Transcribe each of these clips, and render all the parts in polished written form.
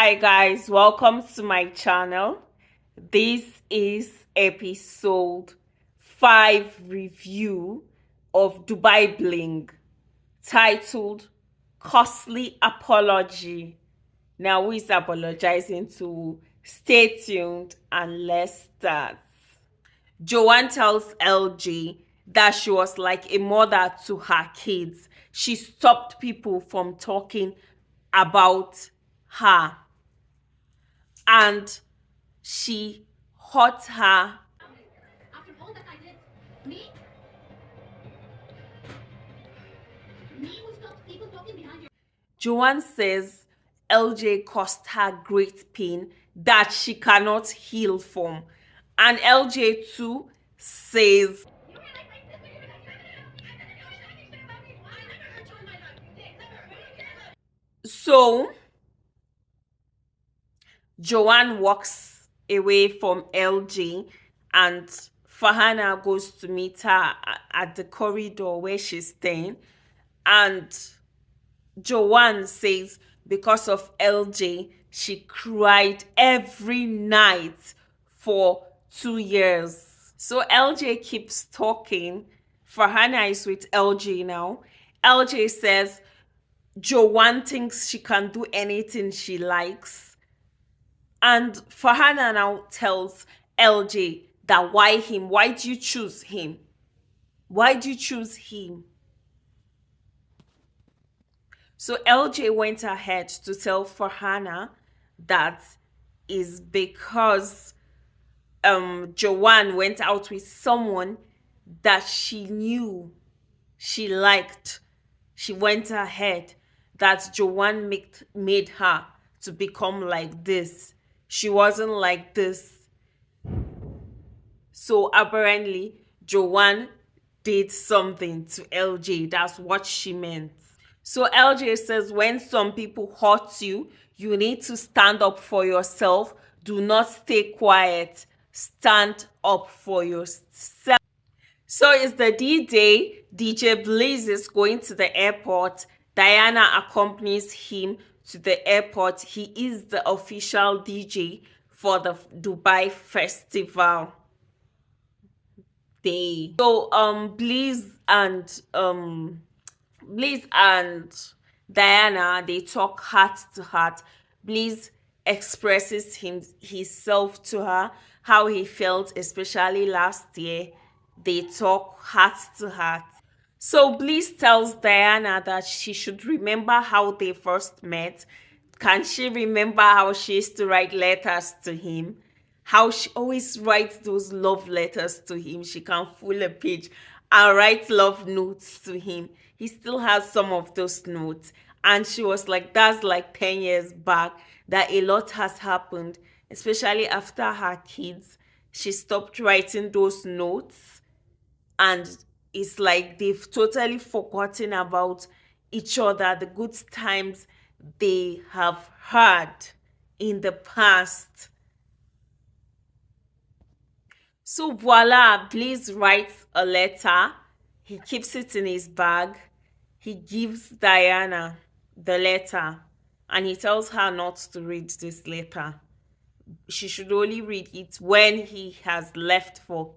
Hi guys, welcome to my channel. This is episode 5 review of Dubai Bling titled Costly Apology. Now who is apologizing to? Stay tuned and let's start. Joanne tells LG that she was like a mother to her kids. She stopped people from talking about her and she hurt her. After all that I did, me who stopped people talking behind your. Joanne says LJ caused her great pain that she cannot heal from. And LJ too says, so Joanne walks away from LJ and Farhana goes to meet her at the corridor where she's staying. And Joanne says because of LJ, she cried every night for 2 years. So LJ keeps talking. Farhana is with LJ now. LJ says Joanne thinks she can do anything she likes. And Farhana now tells LJ that why him? Why do you choose him? Why do you choose him? So LJ went ahead to tell Farhana that is because Joanne went out with someone that she knew she liked. She went ahead that Joanne made her to become like this. She wasn't like this. So apparently, Joanne did something to LJ. That's what she meant. So LJ says when some people hurt you, you need to stand up for yourself. Do not stay quiet. Stand up for yourself. So it's the D-Day. DJ Blaze is going to the airport. Diana accompanies him to the airport. He is the official DJ for the Dubai Festival Day. So Blaze and Diana, they talk heart to heart. Blaze expresses himself to her, how he felt, especially last year. They talk heart to heart. So Bliss tells Diana that she should remember how they first met. Can she remember how she used to write letters to him? How she always writes those love letters to him. She can fill a page and write love notes to him. He still has some of those notes. And she was like, that's like 10 years back, that a lot has happened, especially after her kids. She stopped writing those notes, and it's like they've totally forgotten about each other, the good times they have had in the past. So voila, Blaze writes a letter. He keeps it in his bag. He gives Diana the letter and he tells her not to read this letter. She should only read it when he has left for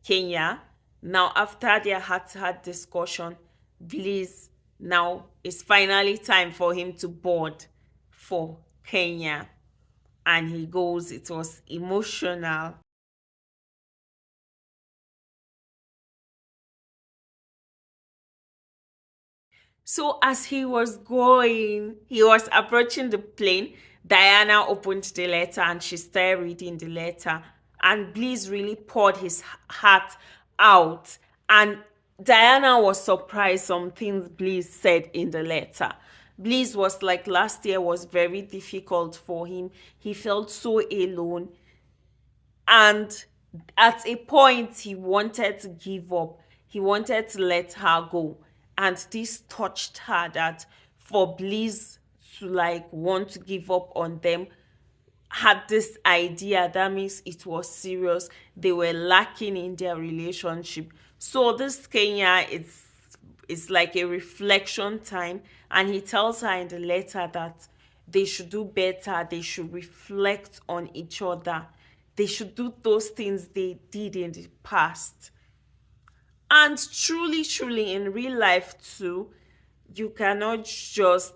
Kenya. Now, after their heart-to-heart discussion, Blaze, now it's finally time for him to board for Kenya. And he goes. It was emotional. So as he was going, he was approaching the plane. Diana opened the letter and she started reading the letter. And Bliss really poured his heart out. And Diana was surprised some things Bliss said in the letter. Bliss was like last year was very difficult for him. He felt so alone. And at a point, he wanted to give up. He wanted to let her go. And this touched her that for Bliss to like want to give up on them, had this idea that means it was serious. They were lacking in their relationship. So this Kenya is like a reflection time, and he tells her in the letter that they should do better, they should reflect on each other, they should do those things they did in the past. And truly, truly in real life too, you cannot just,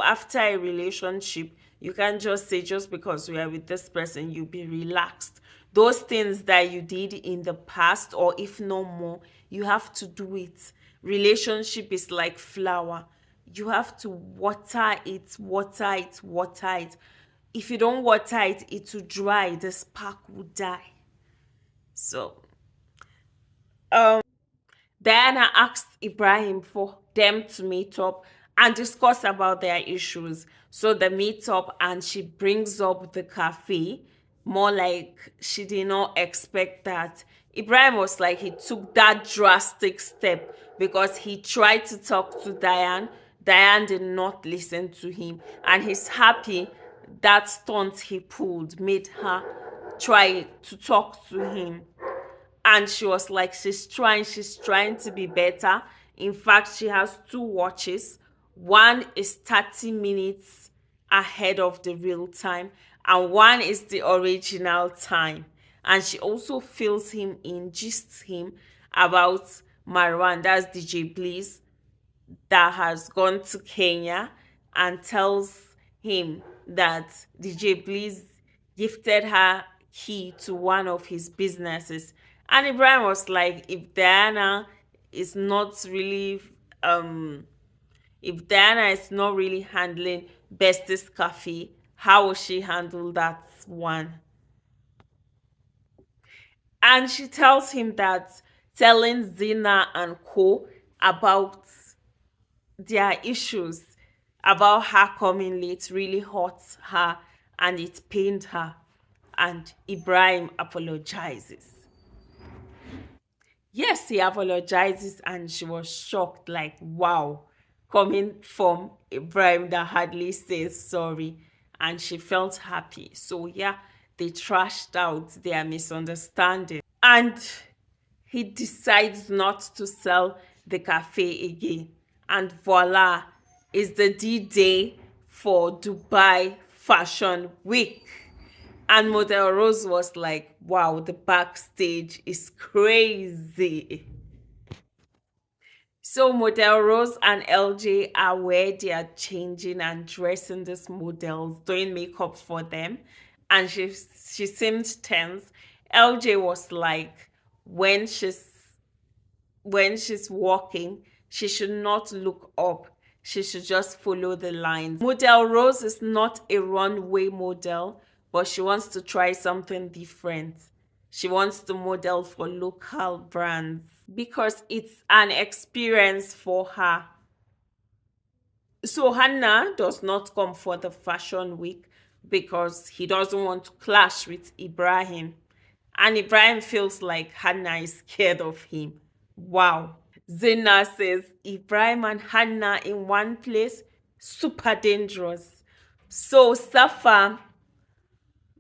after a relationship, you can't just say just because we are with this person, you be relaxed. Those things that you did in the past, or if no more, you have to do it. Relationship is like flower. You have to water it, water it, water it. If you don't water it, it will dry, the spark will die. So Diana asked Ibrahim for them to meet up and discuss about their issues. So they meet up and she brings up the cafe. More like she did not expect that. Ibrahim was like he took that drastic step because he tried to talk to Diane. Diane did not listen to him. And he's happy that stunt he pulled made her try to talk to him. And she was like she's trying to be better. In fact, she has two watches. One is 30 minutes ahead of the real time, and one is the original time. And she also fills him in, gists him about Marwan, that's DJ Bliss, that has gone to Kenya, and tells him that DJ Bliss gifted her key to one of his businesses. And Ibrahim was like, is not really um if Diana is not really handling Bestie's Cafe, how will she handle that one? And she tells him that telling Zina and Co about their issues, about her coming late, really hurts her and it pained her. And Ibrahim apologizes. Yes, he apologizes, and she was shocked, like, wow, coming from Ibrahim that hardly says sorry. And she felt happy. So, yeah, they trashed out their misunderstanding. And he decides not to sell the cafe again. And voila, is the D-Day for Dubai Fashion Week. And Model Rose was like, wow, the backstage is crazy. So Model Rose and LJ are where they are changing and dressing these models, doing makeup for them. And she seemed tense. LJ was like, when she's when she's walking, she should not look up. She should just follow the lines. Model Rose is not a runway model, but she wants to try something different. She wants to model for local brands because it's an experience for her. So Hanna does not come for the fashion week because he doesn't want to clash with Ibrahim. And Ibrahim feels like Hanna is scared of him. Wow. Zeina says Ibrahim and Hanna in one place, super dangerous. So Safa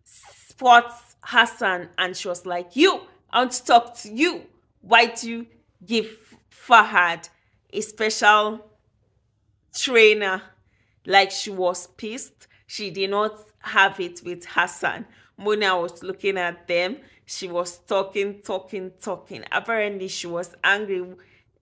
spots Hassan and she was like, you, I want to talk to you. Why do you give Fahad a special trainer? Like she was pissed. She did not have it with Hassan. Mona was looking at them. She was talking, talking, talking. Apparently, she was angry.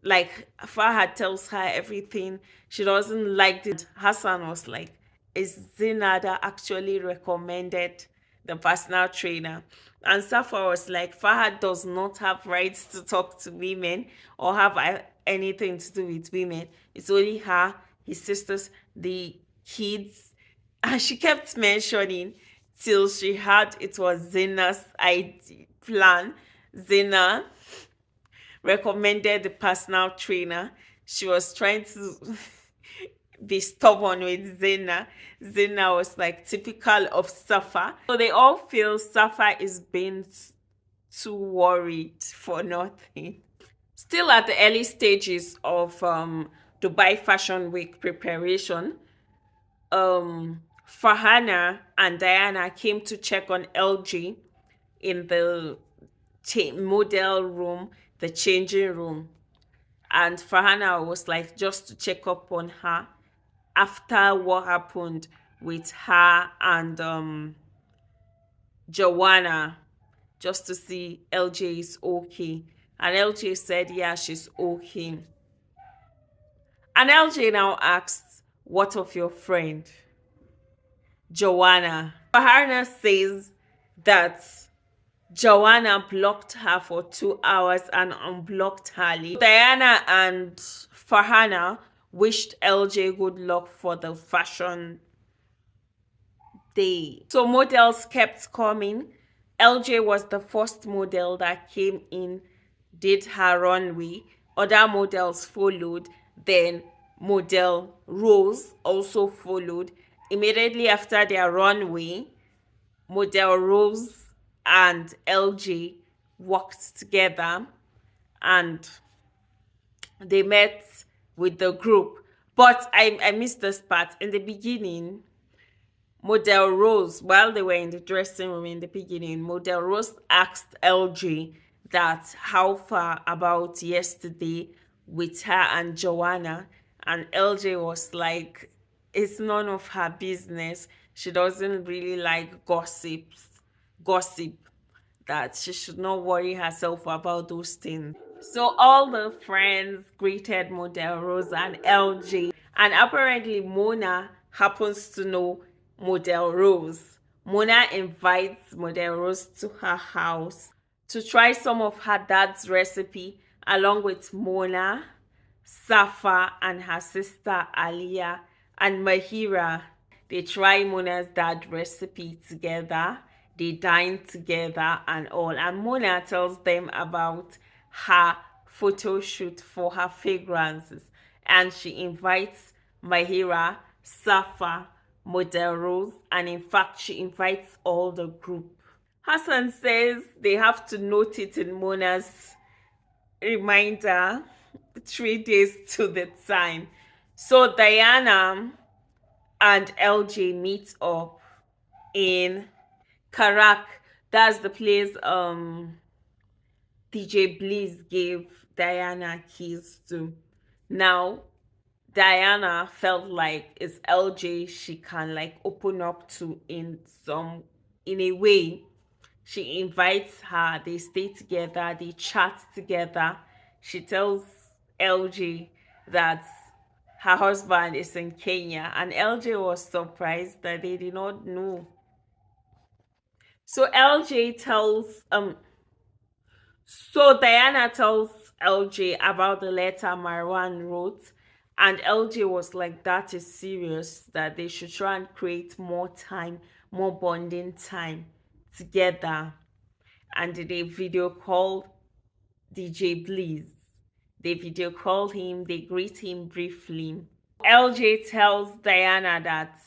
Like Fahad tells her everything. She doesn't like it. Hassan was like, is Zinada actually recommended the personal trainer? And Safa was like, Fahad does not have rights to talk to women or have anything to do with women. It's only her, his sisters, the kids. And she kept mentioning till she had it was Zena's plan. Zena recommended the personal trainer. She was trying to be stubborn with Zena. Zena was like typical of Safa. So they all feel Safa is being too worried for nothing. Still at the early stages of Dubai Fashion Week preparation, Farhana and Diana came to check on LG in the model room, the changing room. And Farhana was like just to check up on her after what happened with her and Joanna, just to see LJ is okay. And LJ said, yeah, she's okay. And LJ now asked, what of your friend, Joanna? Farhana says that Joanna blocked her for 2 hours and unblocked her later. Diana and Farhana wished LJ good luck for the fashion day. So models kept coming. LJ was the first model that came in, did her runway. Other models followed. Then model Rose also followed. Immediately after their runway, model Rose and LJ worked together and they met with the group. But I missed this part. In the beginning, Model Rose, while they were in the dressing room in the beginning, Model Rose asked LJ that how far about yesterday with her and Joanna. And LJ was like, it's none of her business. She doesn't really like gossip, that she should not worry herself about those things. So all the friends greeted Model Rose and LJ, and apparently Mona happens to know Model Rose. Mona invites Model Rose to her house to try some of her dad's recipe along with Mona, Safa, and her sister Aliyah and Mahira. They try Mona's dad recipe together. They dine together and all. And Mona tells them about her photo shoot for her fragrances. And she invites Mahira, Safa, Model Rose, and in fact, she invites all the group. Hassan says they have to note it in Mona's reminder 3 days to the time. So Diana and LJ meet up in Karak. That's the place DJ Bliss gave Diana keys to. Now Diana felt like it's LJ she can like open up to in a way. She invites her, they stay together, they chat together. She tells LJ that her husband is in Kenya, and LJ was surprised that they did not know. So LJ tells so Diana tells LJ about the letter Marwan wrote, and LJ was like, that is serious, that they should try and create more time, more bonding time together. And they video called DJ Bliss. They video call him, they greet him briefly. LJ tells Diana that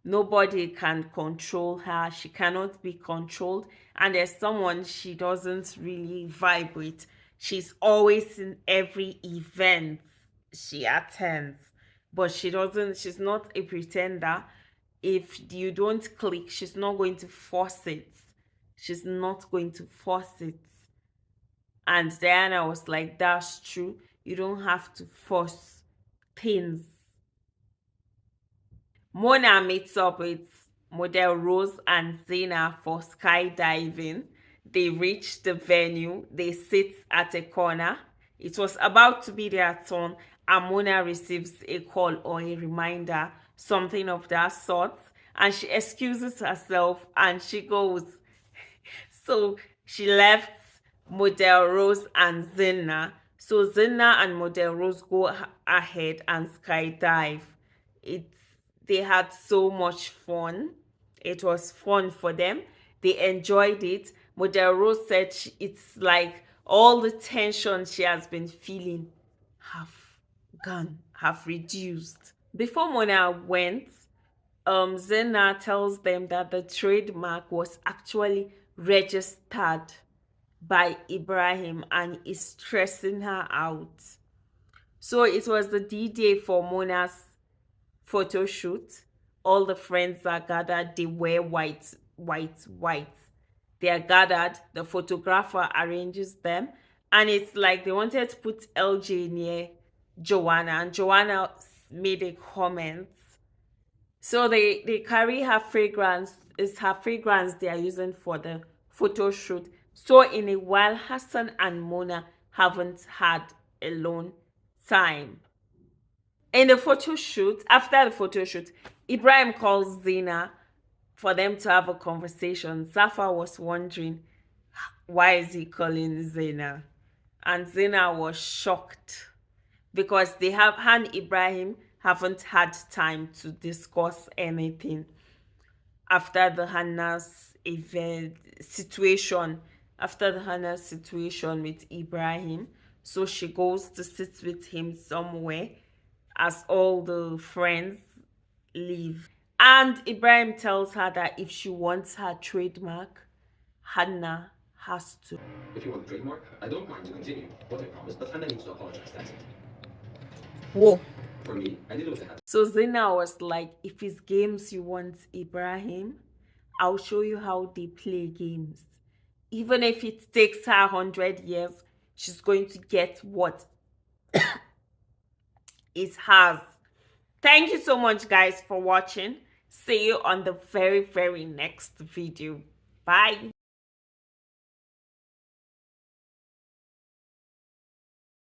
nobody can control her, she cannot be controlled, and there's someone she doesn't really vibe with. She's always in every event she attends, but she's not a pretender. If you don't click, she's not going to force it. She's not going to force it. And Diana was like, that's true. You don't have to force things. Mona meets up with model Rose and Zeina for skydiving. They reach the venue. They sit at a corner. It was about to be their turn, and Mona receives a call or a reminder, something of that sort. And she excuses herself and she goes. So she left Model Rose and Zeina. So Zeina and Model Rose go ahead and skydive. It they had so much fun. It was fun for them. They enjoyed it. Model Rose said it's like all the tension she has been feeling have gone, have reduced. Before Mona went, Zena tells them that the trademark was actually registered by Ibrahim and is stressing her out. So it was the D-Day for Mona's photo shoot. All the friends are gathered, they wear white. They are gathered, the photographer arranges them, and it's like they wanted to put LJ near Joanna, and Joanna made a comment So they carry her fragrance. It's her fragrance they are using for the photo shoot. So in a while, Hassan and Mona haven't had alone time. In the photo shoot, after the photo shoot, Ibrahim calls Zeina for them to have a conversation. Safa was wondering, why is he calling Zeina? And Zeina was shocked because they have Han Ibrahim haven't had time to discuss anything after the Hannah's event situation, after the Hannah's situation with Ibrahim. So she goes to sit with him somewhere as all the friends leave. And Ibrahim tells her that if she wants her trademark, Hanna has to. If you want the trademark, I don't mind to continue. What I promised, but Hanna needs to apologize, that's it. Whoa. For me, I did what I had. So Zena was like, if it's games you want, Ibrahim, I'll show you how they play games. Even if it takes her 100 years, she's going to get what is hers. Thank you so much, guys, for watching. See you on the very, very next video. Bye.